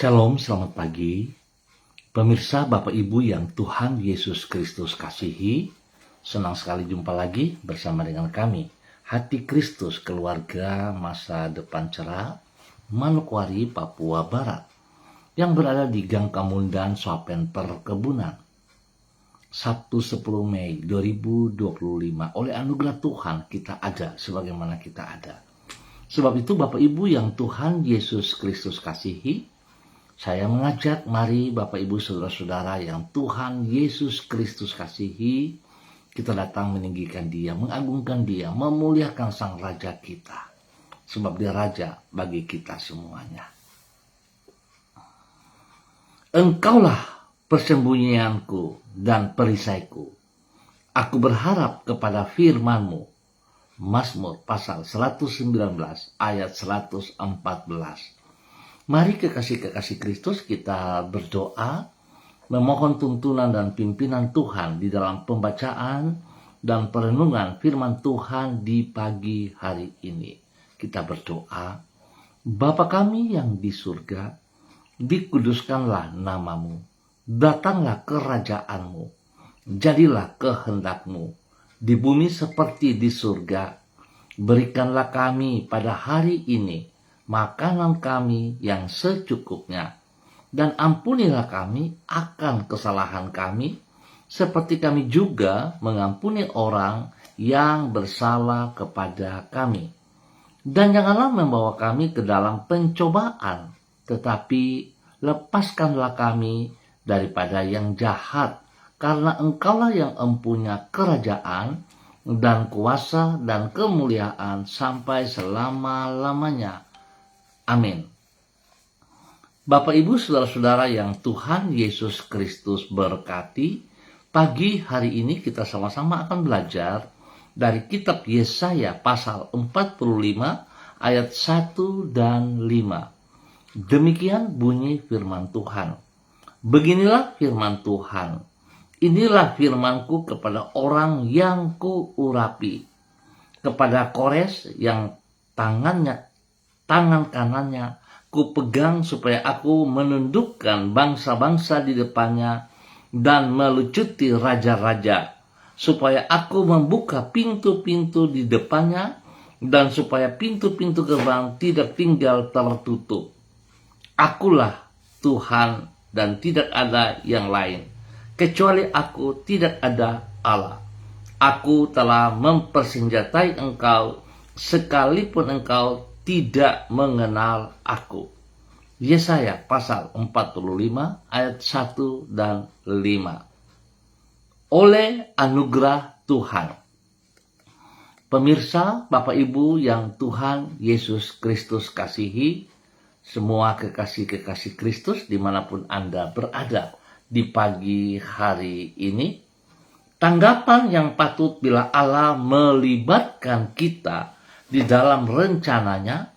Shalom, selamat pagi. Pemirsa, Bapak Ibu yang Tuhan Yesus Kristus kasihi, senang sekali jumpa lagi bersama dengan kami. Hati Kristus Keluarga Masa Depan Cerah, Manokwari, Papua Barat, yang berada di Gang Kamundan, Swapen Perkebunan. Sabtu 10 Mei 2025, oleh anugerah Tuhan kita ada sebagaimana kita ada. Sebab itu Bapak Ibu yang Tuhan Yesus Kristus kasihi, saya mengajak, mari Bapak Ibu Saudara-saudara yang Tuhan Yesus Kristus kasihi, kita datang meninggikan Dia, mengagungkan Dia, memuliakan Sang Raja kita. Sebab Dia Raja bagi kita semuanya. Engkaulah persembunyianku dan perisaiku. Aku berharap kepada firman-Mu. Mazmur pasal 119 ayat 114. Mari kekasih-kekasih Kristus kita berdoa, memohon tuntunan dan pimpinan Tuhan di dalam pembacaan dan perenungan firman Tuhan di pagi hari ini. Kita berdoa, Bapa kami yang di surga, dikuduskanlah nama-Mu, datanglah kerajaan-Mu, jadilah kehendak-Mu, di bumi seperti di surga. Berikanlah kami pada hari ini makanan kami yang secukupnya, dan ampunilah kami akan kesalahan kami, seperti kami juga mengampuni orang yang bersalah kepada kami. Dan janganlah membawa kami ke dalam pencobaan, tetapi lepaskanlah kami daripada yang jahat, karena Engkaulah yang empunya kerajaan dan kuasa dan kemuliaan sampai selama-lamanya. Amin. Bapak Ibu Saudara-saudara yang Tuhan Yesus Kristus berkati, pagi hari ini kita sama-sama akan belajar dari kitab Yesaya pasal 45 ayat 1 dan 5. Demikian bunyi firman Tuhan. Beginilah firman Tuhan. Inilah firmanku kepada orang yang kuurapi, kepada Kores yang tangan kanannya kupegang, supaya aku menundukkan bangsa-bangsa di depannya dan melucuti raja-raja, supaya aku membuka pintu-pintu di depannya, dan supaya pintu-pintu gerbang tidak tinggal tertutup. Akulah Tuhan dan tidak ada yang lain. Kecuali aku tidak ada Allah. Aku telah mempersenjatai engkau, sekalipun engkau tidak mengenal aku. Yesaya pasal 45 ayat 1 dan 5. Oleh anugerah Tuhan. Pemirsa, Bapak Ibu yang Tuhan Yesus Kristus kasihi, semua kekasih-kekasih Kristus dimanapun Anda berada di pagi hari ini, tanggapan yang patut bila Allah melibatkan kita di dalam rencananya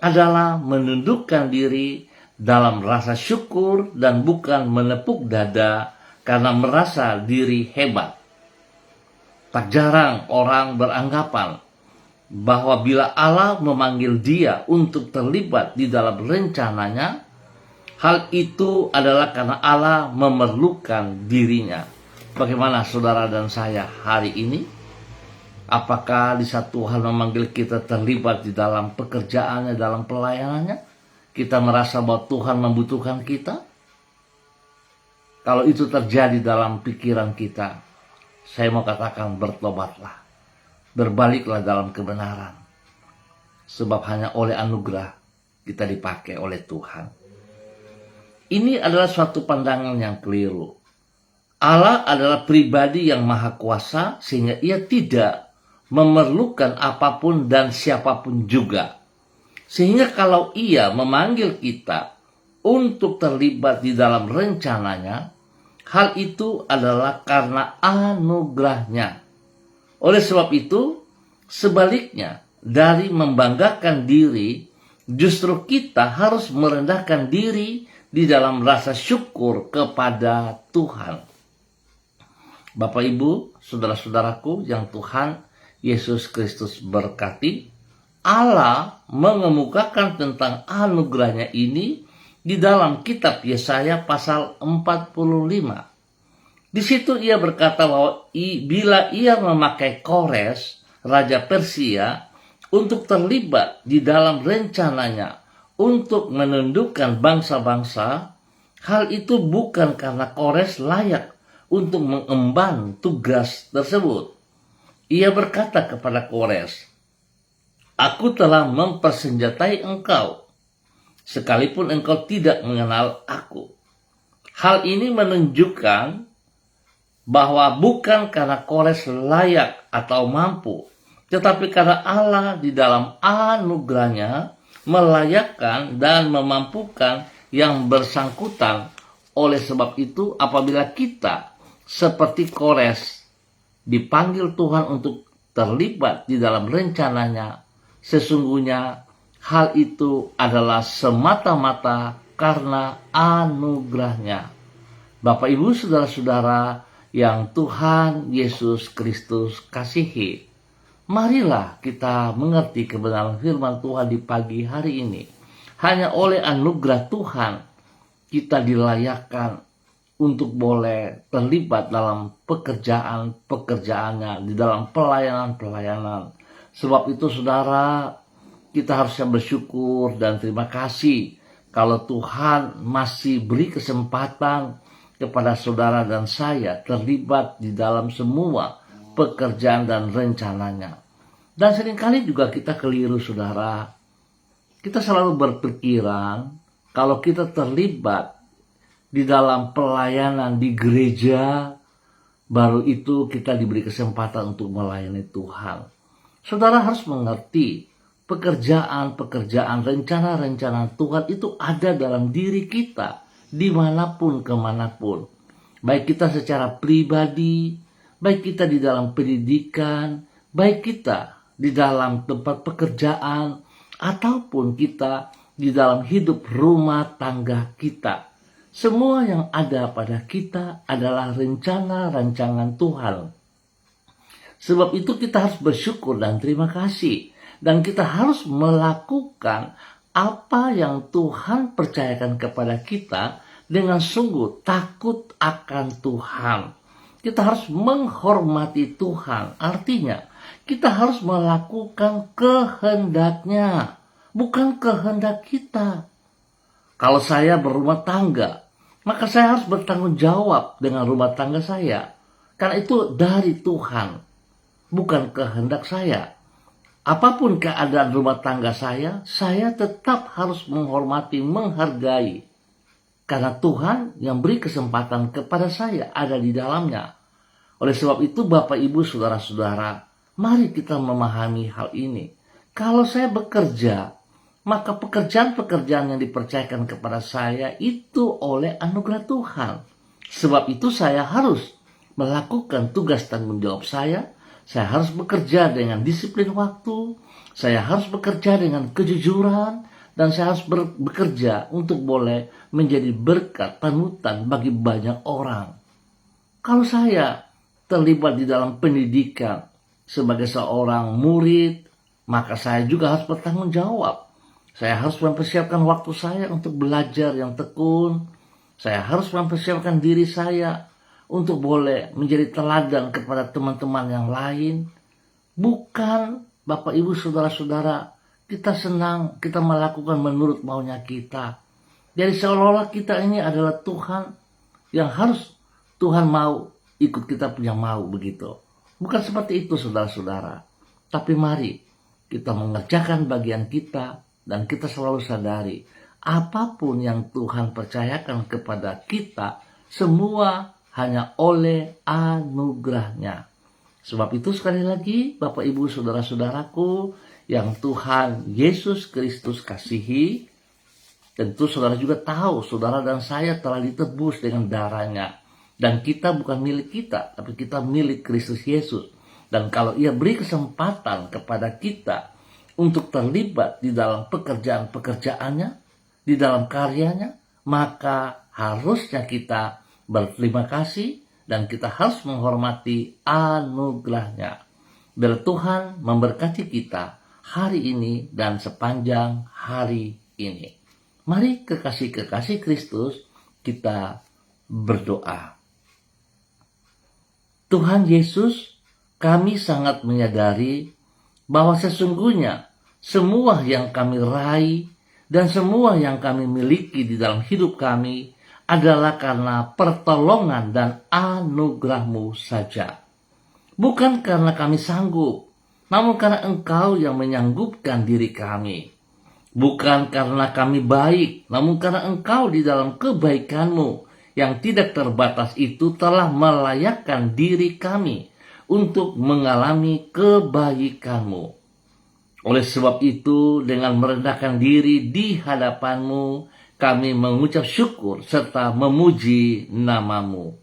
adalah menundukkan diri dalam rasa syukur dan bukan menepuk dada karena merasa diri hebat. Tak jarang orang beranggapan bahwa bila Allah memanggil dia untuk terlibat di dalam rencananya, hal itu adalah karena Allah memerlukan dirinya. Bagaimana saudara dan saya hari ini? Apakah di saat Tuhan memanggil kita terlibat di dalam pekerjaannya, dalam pelayanannya, kita merasa bahwa Tuhan membutuhkan kita? Kalau itu terjadi dalam pikiran kita, saya mau katakan bertobatlah. Berbaliklah dalam kebenaran. Sebab hanya oleh anugerah kita dipakai oleh Tuhan. Ini adalah suatu pandangan yang keliru. Allah adalah pribadi yang maha kuasa, sehingga ia tidak memerlukan apapun dan siapapun juga. Sehingga kalau ia memanggil kita untuk terlibat di dalam rencananya, hal itu adalah karena anugerahnya. Oleh sebab itu, sebaliknya dari membanggakan diri, justru kita harus merendahkan diri di dalam rasa syukur kepada Tuhan. Bapak Ibu, saudara-saudaraku yang Tuhan Yesus Kristus berkati, Allah mengemukakan tentang anugerahnya ini di dalam kitab Yesaya pasal 45. Di situ ia berkata bahwa bila ia memakai Kores, Raja Persia, untuk terlibat di dalam rencananya untuk menundukkan bangsa-bangsa, hal itu bukan karena Kores layak untuk mengemban tugas tersebut. Ia berkata kepada Kores, "Aku telah mempersenjatai engkau, sekalipun engkau tidak mengenal aku." Hal ini menunjukkan bahwa bukan karena Kores layak atau mampu, tetapi karena Allah di dalam anugerahnya melayakkan dan memampukan yang bersangkutan. Oleh sebab itu, apabila kita seperti Kores dipanggil Tuhan untuk terlibat di dalam rencananya, sesungguhnya hal itu adalah semata-mata karena anugerahnya. Bapak, Ibu, saudara-saudara yang Tuhan Yesus Kristus kasihi, marilah kita mengerti kebenaran firman Tuhan di pagi hari ini. Hanya oleh anugerah Tuhan kita dilayakkan untuk boleh terlibat dalam pekerjaan-pekerjaannya, di dalam pelayanan-pelayanan. Sebab itu saudara, kita harusnya bersyukur dan terima kasih kalau Tuhan masih beri kesempatan kepada saudara dan saya terlibat di dalam semua pekerjaan dan rencananya. Dan seringkali juga kita keliru, saudara. Kita selalu berpikiran kalau kita terlibat di dalam pelayanan di gereja, baru itu kita diberi kesempatan untuk melayani Tuhan. Saudara harus mengerti, pekerjaan-pekerjaan, rencana-rencana Tuhan itu ada dalam diri kita, dimanapun kemanapun. Baik kita secara pribadi, baik kita di dalam pendidikan, baik kita di dalam tempat pekerjaan, ataupun kita di dalam hidup rumah tangga kita. Semua yang ada pada kita adalah rencana-rancangan Tuhan. Sebab itu kita harus bersyukur dan terima kasih. Dan kita harus melakukan apa yang Tuhan percayakan kepada kita dengan sungguh takut akan Tuhan. Kita harus menghormati Tuhan. Artinya, kita harus melakukan kehendaknya, bukan kehendak kita. Kalau saya berumah tangga, maka saya harus bertanggung jawab dengan rumah tangga saya. Karena itu dari Tuhan, bukan kehendak saya. Apapun keadaan rumah tangga saya tetap harus menghormati, menghargai. Karena Tuhan yang beri kesempatan kepada saya ada di dalamnya. Oleh sebab itu, Bapak, Ibu, saudara-saudara, mari kita memahami hal ini. Kalau saya bekerja, maka pekerjaan-pekerjaan yang dipercayakan kepada saya itu oleh anugerah Tuhan. Sebab itu saya harus melakukan tugas tanggung jawab saya harus bekerja dengan disiplin waktu, saya harus bekerja dengan kejujuran, dan saya harus bekerja untuk boleh menjadi berkat panutan bagi banyak orang. Kalau saya terlibat di dalam pendidikan sebagai seorang murid, maka saya juga harus bertanggung jawab. Saya harus mempersiapkan waktu saya untuk belajar yang tekun. Saya harus mempersiapkan diri saya untuk boleh menjadi teladan kepada teman-teman yang lain. Bukan, Bapak, Ibu, saudara-saudara, kita senang, kita melakukan menurut maunya kita. Jadi seolah-olah kita ini adalah Tuhan yang harus Tuhan mau ikut kita punya mau, begitu. Bukan seperti itu, saudara-saudara. Tapi mari kita mengerjakan bagian kita dan kita selalu sadari apapun yang Tuhan percayakan kepada kita, semua hanya oleh anugerahnya. Sebab itu sekali lagi, Bapak, Ibu, saudara-saudaraku yang Tuhan Yesus Kristus kasihi, tentu saudara juga tahu, saudara dan saya telah ditebus dengan darahnya. Dan kita bukan milik kita, tapi kita milik Kristus Yesus. Dan kalau ia beri kesempatan kepada kita untuk terlibat di dalam pekerjaan-pekerjaannya, di dalam karyanya, maka harusnya kita berterima kasih dan kita harus menghormati anugerahnya. Biar Tuhan memberkati kita hari ini dan sepanjang hari ini. Mari kekasih-kekasih Kristus kita berdoa. Tuhan Yesus, kami sangat menyadari bahwa sesungguhnya semua yang kami raih dan semua yang kami miliki di dalam hidup kami adalah karena pertolongan dan anugerah-Mu saja. Bukan karena kami sanggup, namun karena Engkau yang menyanggupkan diri kami. Bukan karena kami baik, namun karena Engkau di dalam kebaikan-Mu yang tidak terbatas itu telah melayakkan diri kami untuk mengalami kebaikan-Mu. Oleh sebab itu, dengan merendahkan diri di hadapan-Mu, kami mengucap syukur serta memuji nama-Mu.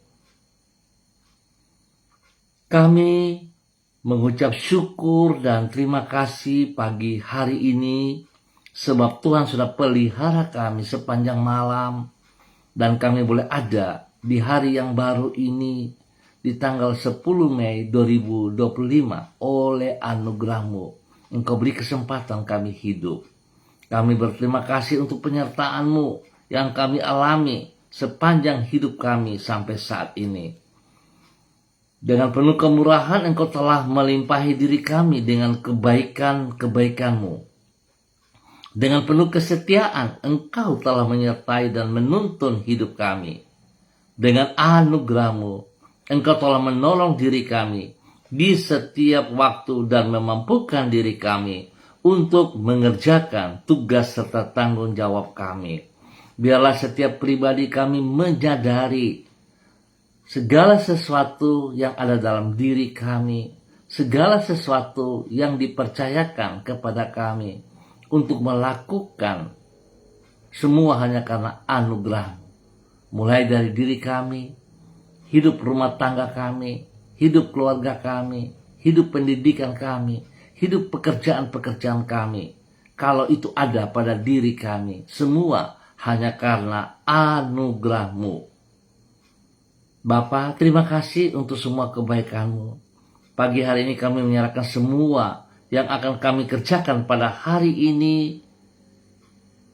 Kami mengucap syukur dan terima kasih pagi hari ini, sebab Tuhan sudah pelihara kami sepanjang malam, dan kami boleh ada di hari yang baru ini, di tanggal 10 Mei 2025, oleh anugerah-Mu. Engkau beri kesempatan kami hidup. Kami berterima kasih untuk penyertaan-Mu yang kami alami sepanjang hidup kami sampai saat ini. Dengan penuh kemurahan Engkau telah melimpahi diri kami dengan kebaikan-kebaikan-Mu. Dengan penuh kesetiaan Engkau telah menyertai dan menuntun hidup kami. Dengan anugerah-Mu Engkau telah menolong diri kami di setiap waktu dan memampukan diri kami untuk mengerjakan tugas serta tanggung jawab kami. Biarlah setiap pribadi kami menyadari segala sesuatu yang ada dalam diri kami, segala sesuatu yang dipercayakan kepada kami untuk melakukan semua hanya karena anugerah. Mulai dari diri kami, hidup rumah tangga kami, hidup keluarga kami, hidup pendidikan kami, hidup pekerjaan-pekerjaan kami. Kalau itu ada pada diri kami, semua hanya karena anugerah-Mu. Bapa, terima kasih untuk semua kebaikan-Mu. Pagi hari ini kami menyerahkan semua yang akan kami kerjakan pada hari ini.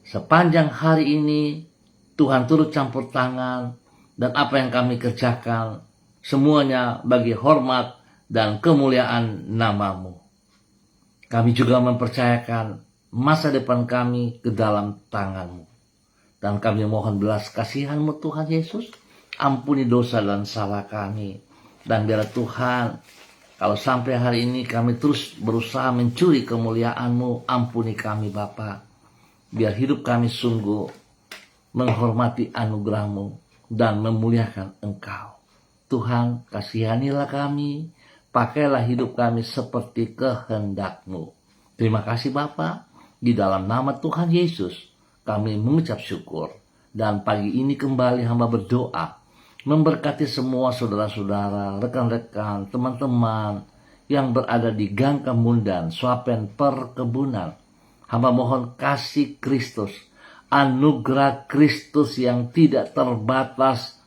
Sepanjang hari ini, Tuhan turut campur tangan, dan apa yang kami kerjakan, semuanya bagi hormat dan kemuliaan nama-Mu. Kami juga mempercayakan masa depan kami ke dalam tangan-Mu. Dan kami mohon belas kasihan-Mu Tuhan Yesus. Ampuni dosa dan salah kami. Dan biarlah Tuhan, kalau sampai hari ini kami terus berusaha mencuri kemuliaan-Mu, ampuni kami Bapa. Biar hidup kami sungguh menghormati anugerah-Mu dan memuliakan Engkau. Tuhan, kasihanilah kami. Pakailah hidup kami seperti kehendak-Mu. Terima kasih Bapa. Di dalam nama Tuhan Yesus kami mengucap syukur. Dan pagi ini kembali hamba berdoa, memberkati semua saudara-saudara, rekan-rekan, teman-teman yang berada di Gang Kemundan, Swapen Perkebunan. Hamba mohon kasih Kristus, anugerah Kristus yang tidak terbatas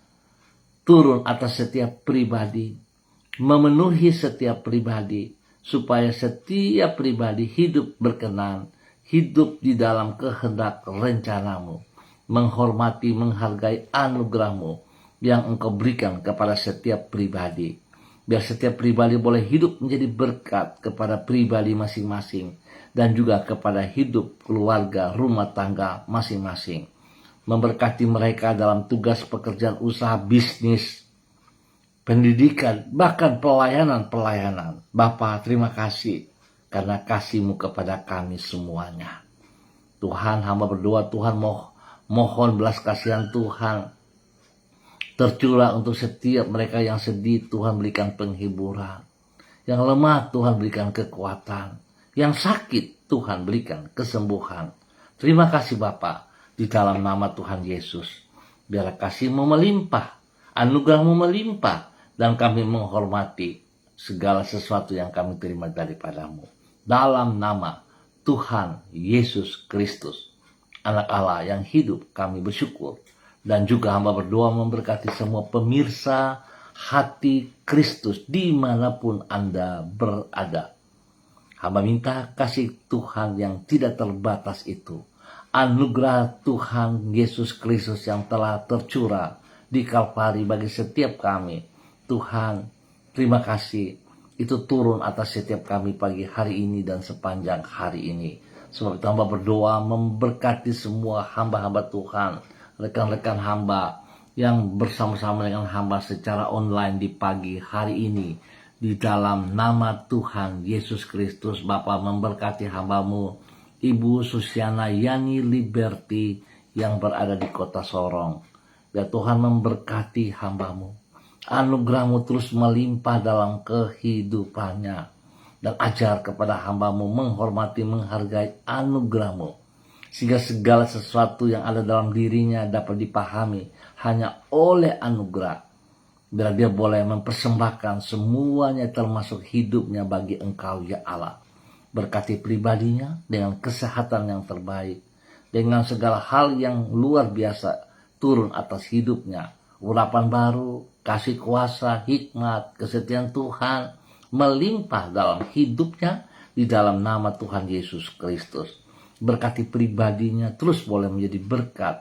turun atas setiap pribadi, memenuhi setiap pribadi, supaya setiap pribadi hidup berkenan, hidup di dalam kehendak rencana-Mu, menghormati, menghargai anugerah-Mu yang Engkau berikan kepada setiap pribadi. Biar setiap pribadi boleh hidup menjadi berkat kepada pribadi masing-masing, dan juga kepada hidup keluarga, rumah tangga masing-masing. Memberkati mereka dalam tugas pekerjaan usaha, bisnis, pendidikan, bahkan pelayanan-pelayanan. Bapa, terima kasih karena kasih-Mu kepada kami semuanya. Tuhan, hamba berdoa, Tuhan mohon belas kasihan Tuhan tercurah untuk setiap mereka yang sedih. Tuhan berikan penghiburan. Yang lemah Tuhan berikan kekuatan. Yang sakit Tuhan berikan kesembuhan. Terima kasih Bapa, di dalam nama Tuhan Yesus. Biarlah kasih-Mu melimpah, anugerah-Mu melimpah, dan kami menghormati segala sesuatu yang kami terima daripada-Mu. Dalam nama Tuhan Yesus Kristus, Anak Allah yang hidup, kami bersyukur. Dan juga hamba berdoa memberkati semua pemirsa Hati Kristus dimanapun Anda berada. Hamba minta kasih Tuhan yang tidak terbatas itu, anugerah Tuhan Yesus Kristus yang telah tercurah di Kalvari bagi setiap kami. Tuhan, terima kasih itu turun atas setiap kami pagi hari ini dan sepanjang hari ini. Sebab itu hamba berdoa memberkati semua hamba-hamba Tuhan, rekan-rekan hamba yang bersama-sama dengan hamba secara online di pagi hari ini. Di dalam nama Tuhan Yesus Kristus, Bapa memberkati hambamu, Ibu Susiana Yani Liberty yang berada di kota Sorong. Ya Tuhan memberkati hambamu. Anugerahmu terus melimpah dalam kehidupannya. Dan ajar kepada hambamu menghormati, menghargai anugerahmu. Sehingga segala sesuatu yang ada dalam dirinya dapat dipahami hanya oleh anugerah. Biar dia boleh mempersembahkan semuanya termasuk hidupnya bagi Engkau ya Allah. Berkati pribadinya dengan kesehatan yang terbaik. Dengan segala hal yang luar biasa turun atas hidupnya. Urapan baru, kasih kuasa, hikmat, kesetiaan Tuhan melimpah dalam hidupnya di dalam nama Tuhan Yesus Kristus. Berkati pribadinya terus boleh menjadi berkat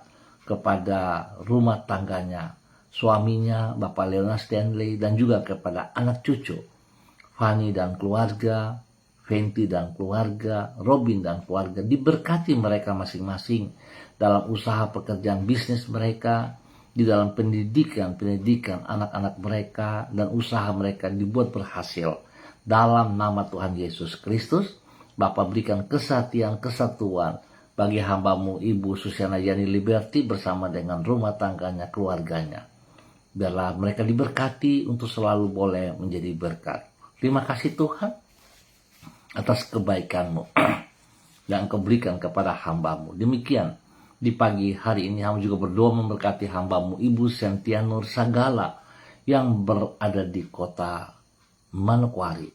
kepada rumah tangganya, suaminya Bapak Leona Stanley, dan juga kepada anak cucu Fanny dan keluarga, Fenty dan keluarga, Robin dan keluarga. Diberkati mereka masing-masing dalam usaha pekerjaan bisnis mereka, di dalam pendidikan anak-anak mereka, dan usaha mereka dibuat berhasil. Dalam nama Tuhan Yesus Kristus, Bapa berikan kesatuan bagi hambamu Ibu Susiana Yani Liberty bersama dengan rumah tangganya, keluarganya. Biarlah mereka diberkati untuk selalu boleh menjadi berkat. Terima kasih Tuhan atas kebaikan-Mu yang Engkau berikan kepada hambamu. Demikian di pagi hari ini hamba juga berdoa memberkati hambamu Ibu Sentia Nur Sagala yang berada di kota Manokwari.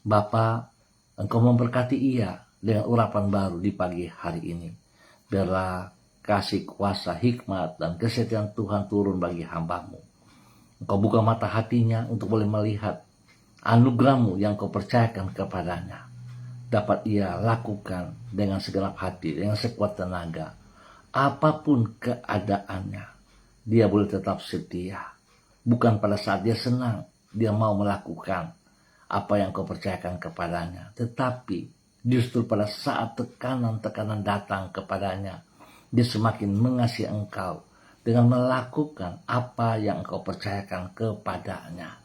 Bapa, Engkau memberkati ia dengan urapan baru di pagi hari ini. Biarlah kasih kuasa, hikmat, dan kesetiaan Tuhan turun bagi hambamu. Engkau buka mata hatinya untuk boleh melihat anugerah-Mu yang Kau percayakan kepadanya. Dapat ia lakukan dengan segenap hati, dengan sekuat tenaga. Apapun keadaannya, dia boleh tetap setia. Bukan pada saat dia senang, dia mau melakukan apa yang Kau percayakan kepadanya. Tetapi justru pada saat tekanan-tekanan datang kepadanya, dia semakin mengasihi Engkau dengan melakukan apa yang Engkau percayakan kepadanya.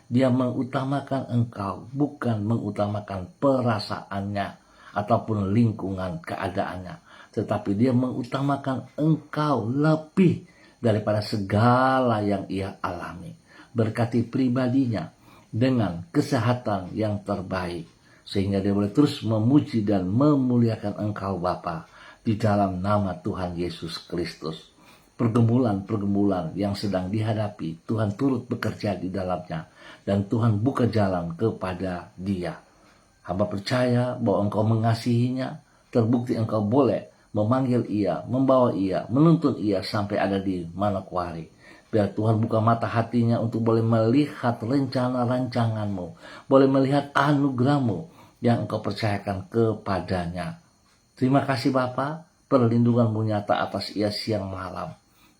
Dia mengutamakan Engkau, bukan mengutamakan perasaannya ataupun lingkungan keadaannya. Tetapi dia mengutamakan Engkau lebih daripada segala yang ia alami. Berkati pribadinya dengan kesehatan yang terbaik, sehingga dia boleh terus memuji dan memuliakan Engkau Bapa di dalam nama Tuhan Yesus Kristus. Pergumulan-pergumulan yang sedang dihadapi, Tuhan turut bekerja di dalamnya, dan Tuhan buka jalan kepada dia. Hamba percaya bahwa Engkau mengasihinya, terbukti Engkau boleh memanggil ia, membawa ia, menuntun ia sampai ada di Manokwari. Biar Tuhan buka mata hatinya untuk boleh melihat rencana-rancangan-Mu, boleh melihat anugerah-Mu yang Engkau percayakan kepadanya. Terima kasih Bapa, perlindungan-Mu nyata atas ia siang malam.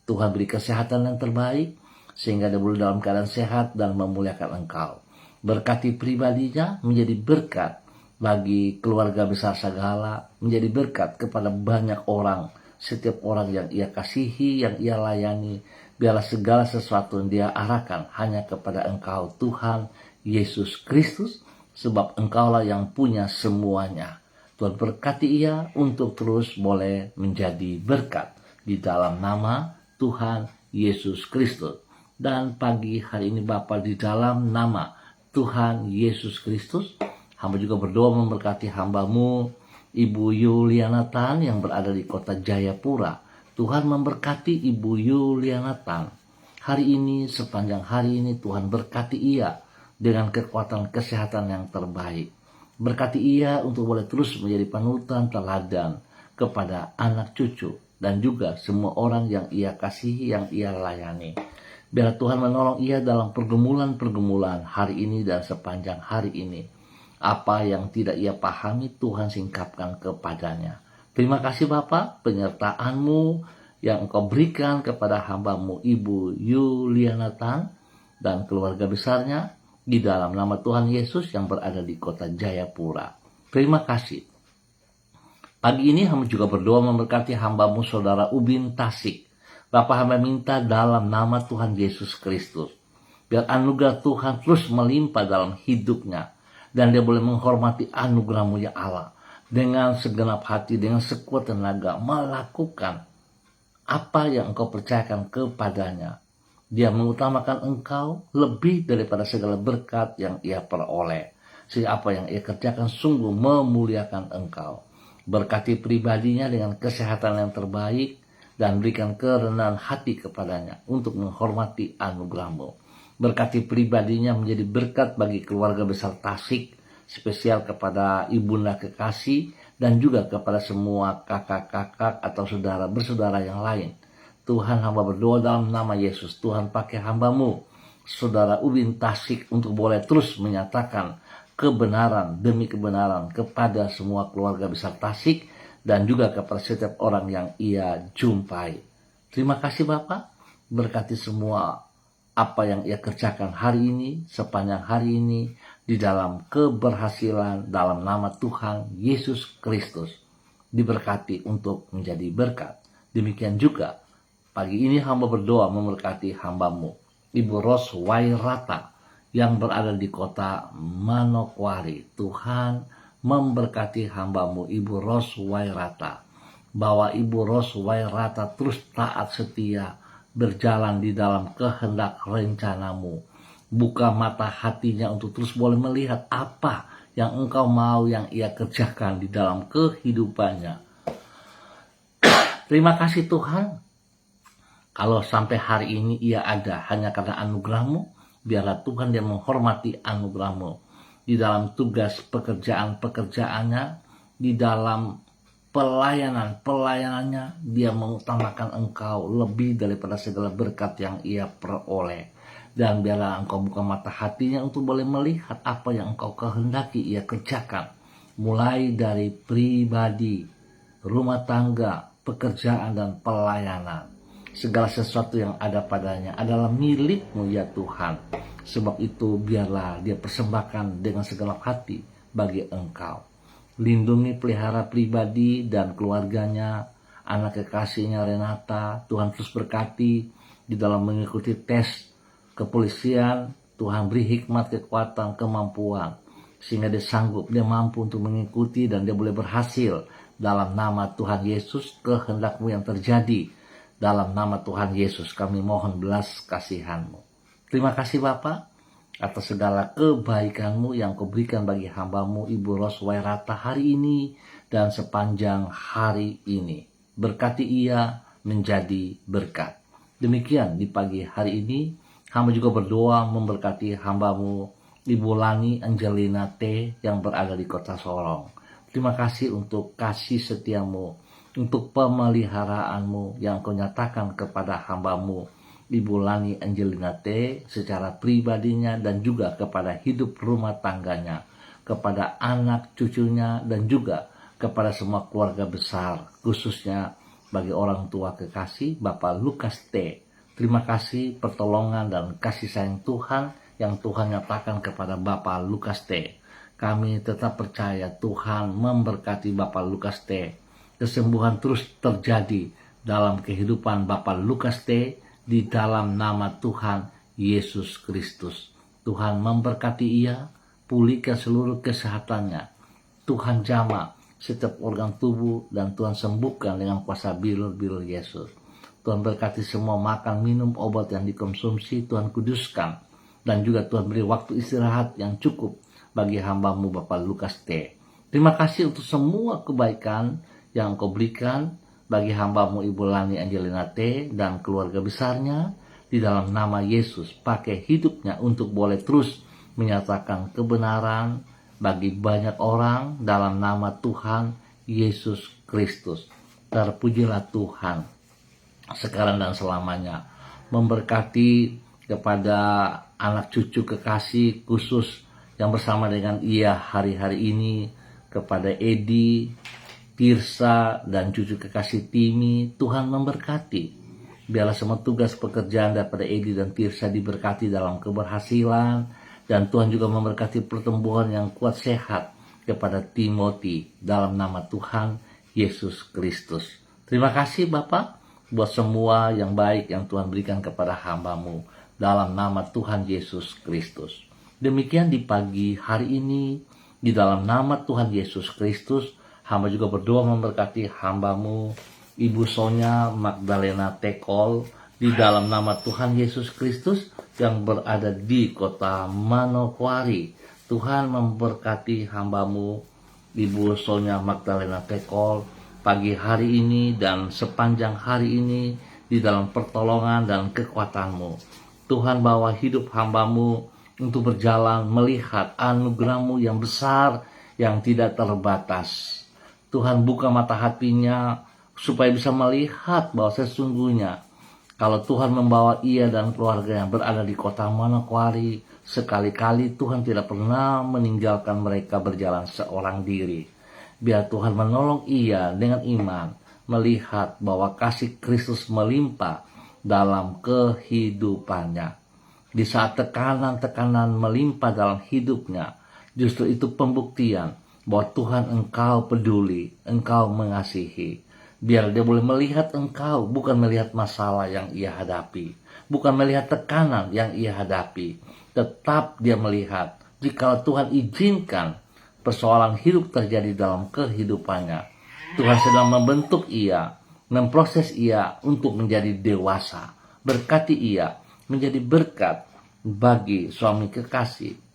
Tuhan beri kesehatan yang terbaik, sehingga dia boleh dalam keadaan sehat dan memuliakan Engkau. Berkati pribadinya menjadi berkat bagi keluarga besar Sagala, menjadi berkat kepada banyak orang, setiap orang yang ia kasihi, yang ia layani. Biarlah segala sesuatu yang dia arahkan hanya kepada Engkau Tuhan Yesus Kristus, sebab Engkaulah yang punya semuanya. Tuhan berkati ia untuk terus boleh menjadi berkat di dalam nama Tuhan Yesus Kristus. Dan pagi hari ini Bapa, di dalam nama Tuhan Yesus Kristus, hamba juga berdoa memberkati hambamu Ibu Yuliana Tan yang berada di kota Jayapura. Tuhan memberkati Ibu Yuliana Tan. Hari ini, sepanjang hari ini Tuhan berkati ia dengan kekuatan kesehatan yang terbaik. Berkati ia untuk boleh terus menjadi panutan teladan kepada anak cucu dan juga semua orang yang ia kasihi, yang ia layani. Biar Tuhan menolong ia dalam pergumulan-pergumulan hari ini dan sepanjang hari ini. Apa yang tidak ia pahami, Tuhan singkapkan kepadanya. Terima kasih Bapa, penyertaan-Mu yang Engkau berikan kepada hamba-Mu Ibu Yuliana Tan dan keluarga besarnya di dalam nama Tuhan Yesus yang berada di kota Jayapura. Terima kasih. Pagi ini hamba juga berdoa memberkati hamba-Mu Saudara Ubin Tasik. Bapak, hamba minta dalam nama Tuhan Yesus Kristus, biar anugerah Tuhan terus melimpah dalam hidupnya, dan dia boleh menghormati anugerah-Mu ya Allah, dengan segenap hati, dengan sekuat tenaga, melakukan apa yang Engkau percayakan kepadanya. Dia mengutamakan Engkau lebih daripada segala berkat yang ia peroleh, sehingga apa yang ia kerjakan sungguh memuliakan Engkau. Berkati pribadinya dengan kesehatan yang terbaik, dan berikan kerendahan hati kepadanya untuk menghormati anugerah-Mu. Berkati pribadinya menjadi berkat bagi keluarga besar Tasik, spesial kepada ibunda kekasih, dan juga kepada semua kakak-kakak atau saudara bersaudara yang lain. Tuhan, hamba berdoa dalam nama Yesus, Tuhan pakai hamba-Mu Saudara Ubin Tasik untuk boleh terus menyatakan kebenaran demi kebenaran kepada semua keluarga besar Tasik, dan juga kepada setiap orang yang ia jumpai. Terima kasih Bapak, berkati semua apa yang ia kerjakan hari ini, sepanjang hari ini, di dalam keberhasilan dalam nama Tuhan Yesus Kristus. Diberkati untuk menjadi berkat. Demikian juga, pagi ini hamba berdoa memberkati hamba-Mu Ibu Ros Wairata yang berada di kota Manokwari. Tuhan memberkati hamba-Mu Ibu Ros Wairata, bahwa Ibu Ros Wairata terus taat setia berjalan di dalam kehendak rencana-Mu. Buka mata hatinya untuk terus boleh melihat apa yang Engkau mau yang ia kerjakan di dalam kehidupannya. Terima kasih Tuhan, kalau sampai hari ini ia ada hanya karena anugerah-Mu. Biarlah Tuhan dia menghormati anugerah-Mu di dalam tugas pekerjaannya, di dalam pelayanannya, dia mengutamakan Engkau lebih daripada segala berkat yang ia peroleh. Dan biarlah Engkau buka mata hatinya untuk boleh melihat apa yang Engkau kehendaki ia kerjakan, mulai dari pribadi, rumah tangga, pekerjaan, dan pelayanan. Segala sesuatu yang ada padanya adalah milik-Mu ya Tuhan. Sebab itu biarlah dia persembahkan dengan segenap hati bagi Engkau. Lindungi, pelihara pribadi dan keluarganya, anak kekasihnya Renata. Tuhan terus berkati di dalam mengikuti tes kepolisian. Tuhan beri hikmat, kekuatan, kemampuan, sehingga dia sanggup, dia mampu untuk mengikuti, dan dia boleh berhasil. Dalam nama Tuhan Yesus, kehendak-Mu yang terjadi. Dalam nama Tuhan Yesus kami mohon belas kasihan-Mu. Terima kasih Bapa atas segala kebaikan-Mu yang Kau berikan bagi hamba-Mu Ibu Ros Wairata hari ini dan sepanjang hari ini. Berkati ia menjadi berkat. Demikian di pagi hari ini, hamba juga berdoa memberkati hamba-Mu Ibu Lani Angelina T yang berada di kota Sorong. Terima kasih untuk kasih setia-Mu, untuk pemeliharaanmu yang Kau nyatakan kepada hamba-Mu Ibu Lani Angelina T secara pribadinya dan juga kepada hidup rumah tangganya, kepada anak cucunya, dan juga kepada semua keluarga besar, khususnya bagi orang tua kekasih Bapak Lukas T. Terima kasih pertolongan dan kasih sayang Tuhan yang Tuhan nyatakan kepada Bapak Lukas T. Kami tetap percaya Tuhan memberkati Bapak Lukas T. Kesembuhan terus terjadi dalam kehidupan Bapak Lukas T di dalam nama Tuhan Yesus Kristus. Tuhan memberkati ia, pulihkan seluruh kesehatannya. Tuhan jamah setiap organ tubuh dan Tuhan sembuhkan dengan kuasa bilur-bilur Yesus. Tuhan berkati semua makan, minum, obat yang dikonsumsi, Tuhan kuduskan. Dan juga Tuhan beri waktu istirahat yang cukup bagi hamba-Mu Bapak Lukas T. Terima kasih untuk semua kebaikan yang Kau berikan bagi hamba-Mu Ibu Lani Angelina T dan keluarga besarnya. Di dalam nama Yesus, pakai hidupnya untuk boleh terus menyatakan kebenaran bagi banyak orang dalam nama Tuhan Yesus Kristus. Terpujilah Tuhan sekarang dan selamanya. Memberkati kepada anak cucu kekasih khusus yang bersama dengan ia hari-hari ini, kepada Edi, Tirsa dan cucu kekasih Timi, Tuhan memberkati. Biarlah semua tugas pekerjaan daripada Edi dan Tirsa diberkati dalam keberhasilan, dan Tuhan juga memberkati pertumbuhan yang kuat sehat kepada Timothy dalam nama Tuhan Yesus Kristus. Terima kasih Bapak buat semua yang baik yang Tuhan berikan kepada hamba-Mu dalam nama Tuhan Yesus Kristus. Demikian di pagi hari ini, di dalam nama Tuhan Yesus Kristus, hamba juga berdoa memberkati hamba-Mu Ibu Sonya Magdalena Tekol di dalam nama Tuhan Yesus Kristus yang berada di kota Manokwari. Tuhan memberkati hamba-Mu Ibu Sonya Magdalena Tekol pagi hari ini dan sepanjang hari ini di dalam pertolongan dan kekuatan-Mu. Tuhan bawa hidup hamba-Mu untuk berjalan melihat anugerah-Mu yang besar yang tidak terbatas. Tuhan buka mata hatinya supaya bisa melihat bahwa sesungguhnya kalau Tuhan membawa ia dan keluarga yang berada di kota Manokwari, sekali-kali Tuhan tidak pernah meninggalkan mereka berjalan seorang diri. Biar Tuhan menolong ia dengan iman, melihat bahwa kasih Kristus melimpah dalam kehidupannya. Di saat tekanan-tekanan melimpah dalam hidupnya, justru itu pembuktian bahwa Tuhan Engkau peduli, Engkau mengasihi. Biar dia boleh melihat Engkau, bukan melihat masalah yang ia hadapi, bukan melihat tekanan yang ia hadapi. Tetap dia melihat, jika Tuhan izinkan persoalan hidup terjadi dalam kehidupannya, Tuhan sedang membentuk ia, memproses ia untuk menjadi dewasa. Berkati ia menjadi berkat bagi suami kekasih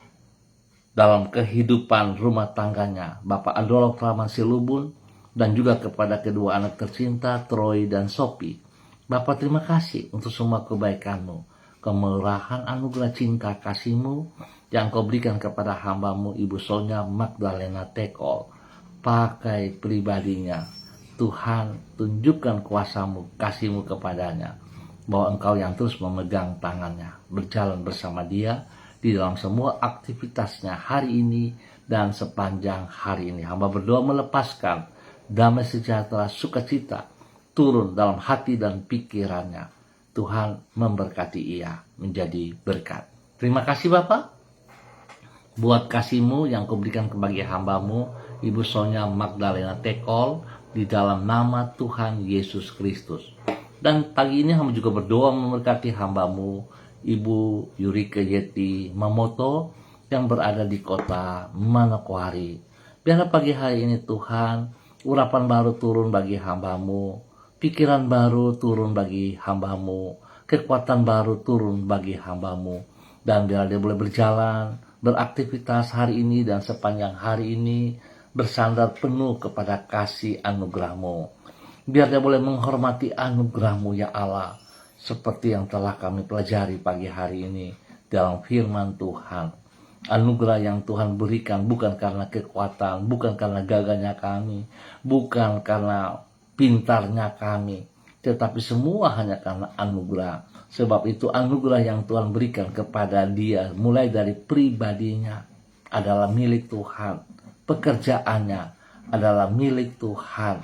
dalam kehidupan rumah tangganya, Bapak Adolf Rahman Silubun, dan juga kepada kedua anak tercinta, Troy dan Sophie. Bapak terima kasih untuk semua kebaikan-Mu, kemurahan anugerah cinta kasih-Mu yang Kau berikan kepada hamba-Mu Ibu Sonya Magdalena Tekol. Pakai pribadinya, Tuhan tunjukkan kuasa-Mu, kasih-Mu kepadanya, bahwa Engkau yang terus memegang tangannya, berjalan bersama dia di dalam semua aktivitasnya hari ini dan sepanjang hari ini. Hamba berdoa melepaskan damai sejahtera, sukacita turun dalam hati dan pikirannya. Tuhan memberkati ia menjadi berkat. Terima kasih Bapak buat kasih-Mu yang Kau berikan kepada hamba-Mu Ibu Sonya Magdalena Tekol di dalam nama Tuhan Yesus Kristus. Dan pagi ini hamba juga berdoa memberkati hamba-Mu Ibu Yurike Yeti Mamoto yang berada di kota Manokwari. Biarlah pagi hari ini Tuhan, urapan baru turun bagi hamba-Mu, pikiran baru turun bagi hamba-Mu, kekuatan baru turun bagi hamba-Mu, dan biarlah dia boleh berjalan, beraktivitas hari ini dan sepanjang hari ini bersandar penuh kepada kasih anugerah-Mu. Biar dia boleh menghormati anugerah-Mu ya Allah, seperti yang telah kami pelajari pagi hari ini dalam firman Tuhan. Anugerah yang Tuhan berikan bukan karena kekuatan, bukan karena gagahnya kami, bukan karena pintarnya kami, tetapi semua hanya karena anugerah. Sebab itu anugerah yang Tuhan berikan kepada dia mulai dari pribadinya adalah milik Tuhan, pekerjaannya adalah milik Tuhan,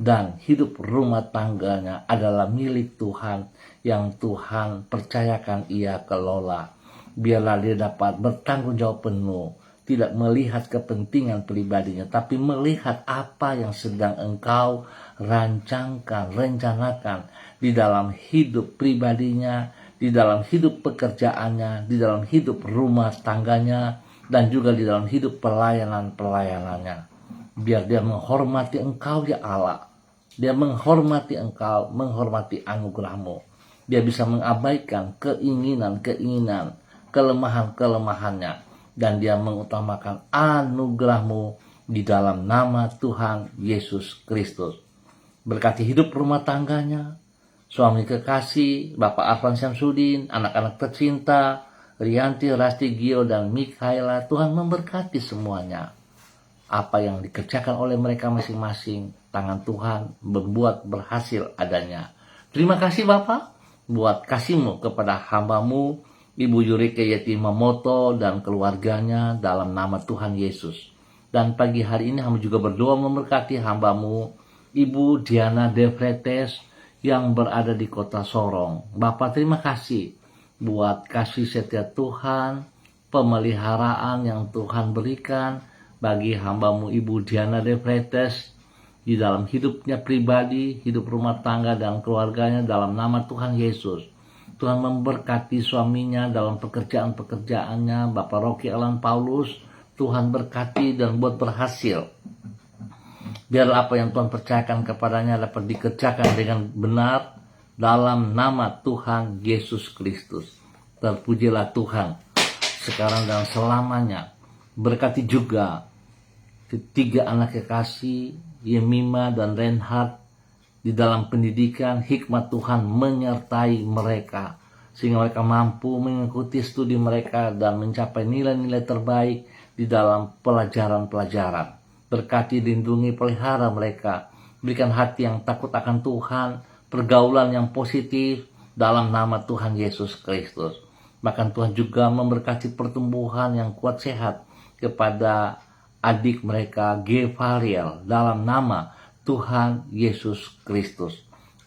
dan hidup rumah tangganya adalah milik Tuhan yang Tuhan percayakan ia kelola. Biarlah dia dapat bertanggung jawab penuh, tidak melihat kepentingan pribadinya, tapi melihat apa yang sedang Engkau rancangkan, rencanakan di dalam hidup pribadinya, di dalam hidup pekerjaannya, di dalam hidup rumah tangganya, dan juga di dalam hidup pelayanan-pelayanannya. Biar dia menghormati Engkau ya Allah, dia menghormati Engkau, menghormati anugerah-Mu. Dia bisa mengabaikan keinginan-keinginan, kelemahan-kelemahannya, dan dia mengutamakan anugerah-Mu di dalam nama Tuhan Yesus Kristus. Berkati hidup rumah tangganya, suami kekasih, Bapak Arfan Syamsuddin, anak-anak tercinta, Rianti, Rasti, Gio, dan Mikaela. Tuhan memberkati semuanya. Apa yang dikerjakan oleh mereka masing-masing, tangan Tuhan membuat berhasil adanya. Terima kasih Bapak buat kasih-Mu kepada hamba-Mu Ibu Yurike Yeti Mamoto dan keluarganya dalam nama Tuhan Yesus. Dan pagi hari ini hamba juga berdoa memberkati hambamu Ibu Diana De Vretes yang berada di kota Sorong. Bapak, terima kasih buat kasih setia Tuhan, pemeliharaan yang Tuhan berikan bagi hambamu Ibu Diana De Vretes di dalam hidupnya pribadi, hidup rumah tangga dan keluarganya dalam nama Tuhan Yesus. Tuhan memberkati suaminya dalam pekerjaan-pekerjaannya, Bapak Rocky Alan Paulus. Tuhan berkati dan buat berhasil. Biarlah apa yang Tuhan percayakan kepadanya dapat dikerjakan dengan benar dalam nama Tuhan Yesus Kristus. Terpujilah Tuhan sekarang dan selamanya. Berkati juga ketiga anak kekasih, Yemima dan Reinhard, di dalam pendidikan. Hikmat Tuhan menyertai mereka sehingga mereka mampu mengikuti studi mereka dan mencapai nilai-nilai terbaik di dalam pelajaran-pelajaran. Berkati, lindungi, pelihara mereka. Berikan hati yang takut akan Tuhan, pergaulan yang positif dalam nama Tuhan Yesus Kristus. Bahkan Tuhan juga memberkati pertumbuhan yang kuat sehat kepada adik mereka Gevariel dalam nama Tuhan Yesus Kristus.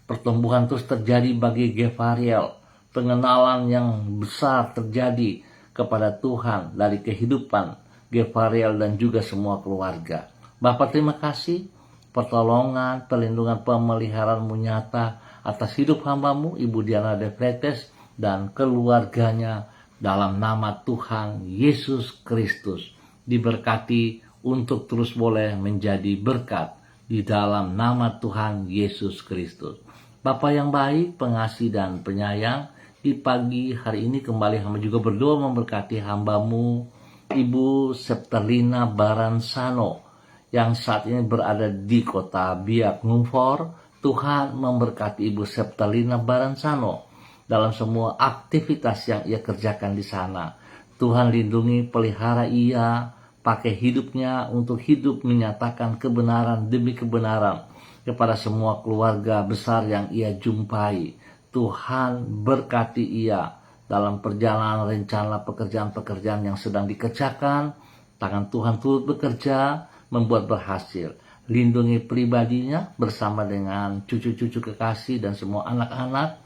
Pertumbuhan terus terjadi bagi Gevariel. Pengenalan yang besar terjadi kepada Tuhan dari kehidupan Gevariel dan juga semua keluarga. Bapak, terima kasih pertolongan, perlindungan, pemeliharaanmu nyata atas hidup hambamu Ibu Diana De Vretes dan keluarganya dalam nama Tuhan Yesus Kristus. Diberkati untuk terus boleh menjadi berkat di dalam nama Tuhan Yesus Kristus. Bapa yang baik, pengasih dan penyayang, di pagi hari ini kembali hamba juga berdoa memberkati hambamu Ibu Septerlina Baransano yang saat ini berada di kota Biak Numfor. Tuhan memberkati Ibu Septerlina Baransano dalam semua aktivitas yang ia kerjakan di sana. Tuhan lindungi, pelihara ia, pakai hidupnya untuk hidup menyatakan kebenaran demi kebenaran kepada semua keluarga besar yang ia jumpai. Tuhan berkati ia dalam perjalanan rencana pekerjaan-pekerjaan yang sedang dikerjakan. Tangan Tuhan turut bekerja, membuat berhasil. Lindungi pribadinya bersama dengan cucu-cucu kekasih dan semua anak-anak.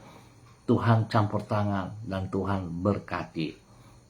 Tuhan campur tangan dan Tuhan berkati.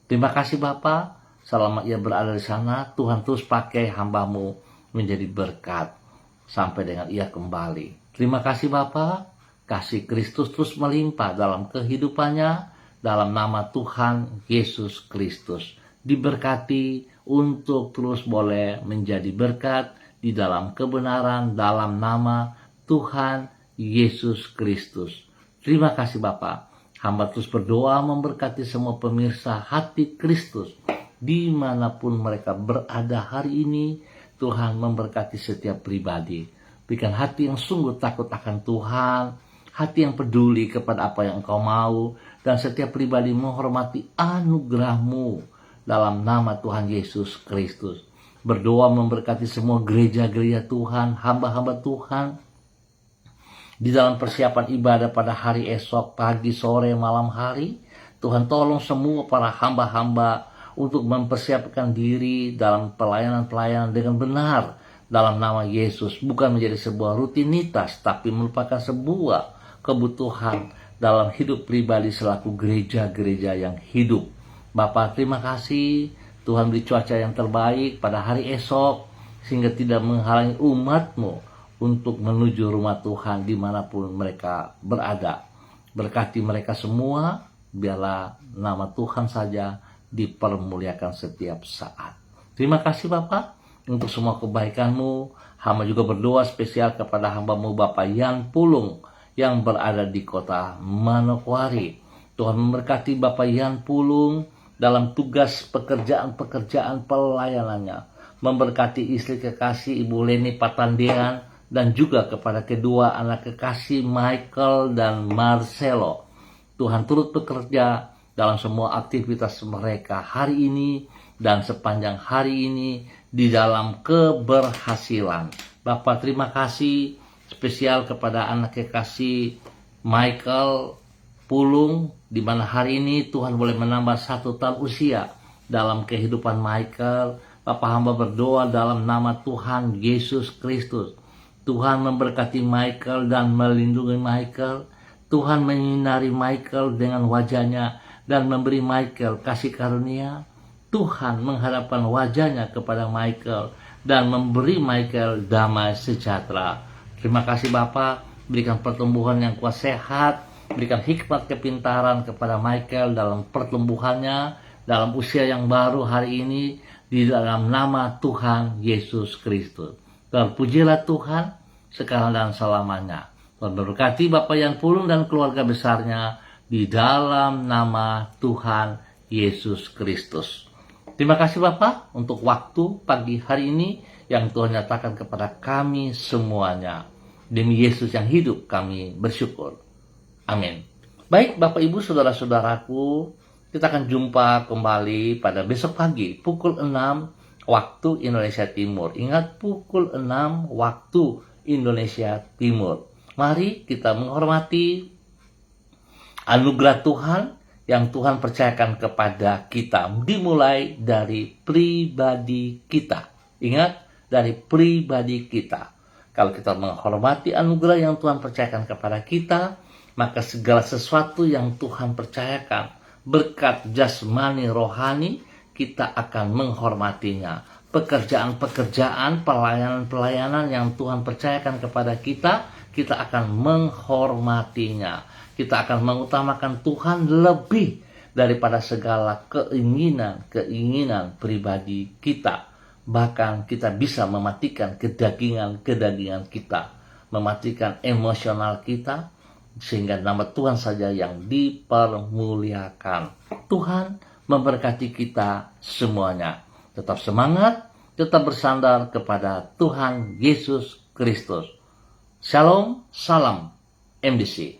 Terima kasih Bapak. Selama ia berada di sana, Tuhan terus pakai hambamu menjadi berkat sampai dengan ia kembali. Terima kasih Bapak. Kasih Kristus terus melimpah dalam kehidupannya dalam nama Tuhan Yesus Kristus. Diberkati untuk terus boleh menjadi berkat di dalam kebenaran dalam nama Tuhan Yesus Kristus. Terima kasih Bapak. Hamba terus berdoa memberkati semua pemirsa Hati Kristus dimanapun mereka berada hari ini. Tuhan memberkati setiap pribadi. Berikan hati yang sungguh takut akan Tuhan, hati yang peduli kepada apa yang Engkau mau, dan setiap pribadi menghormati anugerah-Mu dalam nama Tuhan Yesus Kristus. Berdoa memberkati semua gereja-gereja Tuhan, hamba-hamba Tuhan di dalam persiapan ibadah pada hari esok, pagi, sore, malam hari. Tuhan tolong semua para hamba-hamba untuk mempersiapkan diri dalam pelayanan-pelayanan dengan benar dalam nama Yesus. Bukan menjadi sebuah rutinitas, tapi merupakan sebuah kebutuhan dalam hidup pribadi selaku gereja-gereja yang hidup. Bapak, terima kasih. Tuhan beri cuaca yang terbaik pada hari esok, sehingga tidak menghalangi umat-Mu untuk menuju rumah Tuhan dimanapun mereka berada. Berkati mereka semua, biarlah nama Tuhan saja dipermuliakan setiap saat. Terima kasih Bapak untuk semua kebaikan-Mu. Hamba juga berdoa spesial kepada hamba-Mu Bapak Yan Pulung yang berada di kota Manokwari. Tuhan memberkati Bapak Yan Pulung dalam tugas pekerjaan-pekerjaan pelayanannya. Memberkati istri kekasih Ibu Leni Patandean dan juga kepada kedua anak kekasih Michael dan Marcelo. Tuhan turut bekerja dalam semua aktivitas mereka hari ini dan sepanjang hari ini di dalam keberhasilan. Bapak, terima kasih spesial kepada anak kekasih Michael Pulung, di mana hari ini Tuhan boleh menambah 1 tahun usia dalam kehidupan Michael. Bapak hamba berdoa dalam nama Tuhan Yesus Kristus. Tuhan memberkati Michael dan melindungi Michael. Tuhan menyinari Michael dengan wajahnya dan memberi Michael kasih karunia. Tuhan menghadapkan wajahnya kepada Michael dan memberi Michael damai sejahtera. Terima kasih Bapa, berikan pertumbuhan yang kuat sehat, berikan hikmat kepintaran kepada Michael dalam pertumbuhannya, dalam usia yang baru hari ini, di dalam nama Tuhan Yesus Kristus. Terpujilah Tuhan sekarang dan selamanya. Tuhan berkati Bapak Yan Pulung dan keluarga besarnya di dalam nama Tuhan Yesus Kristus. Terima kasih Bapak untuk waktu pagi hari ini yang Tuhan nyatakan kepada kami semuanya. Demi Yesus yang hidup kami bersyukur. Amin. Baik Bapak Ibu Saudara-saudaraku, kita akan jumpa kembali pada besok pagi pukul 6 waktu Indonesia Timur. Ingat, pukul 6 waktu Indonesia Timur. Mari kita menghormati anugerah Tuhan yang Tuhan percayakan kepada kita, dimulai dari pribadi kita. Ingat, dari pribadi kita. Kalau kita menghormati anugerah yang Tuhan percayakan kepada kita, maka segala sesuatu yang Tuhan percayakan, berkat jasmani rohani, kita akan menghormatinya. Pekerjaan-pekerjaan, pelayanan-pelayanan yang Tuhan percayakan kepada kita, kita akan menghormatinya. Kita akan mengutamakan Tuhan lebih daripada segala keinginan pribadi kita. Bahkan kita bisa mematikan kedagingan kita, mematikan emosional kita, sehingga nama Tuhan saja yang dipermuliakan. Tuhan memberkati kita semuanya. Tetap semangat, tetap bersandar kepada Tuhan Yesus Kristus. Shalom, salam MDC.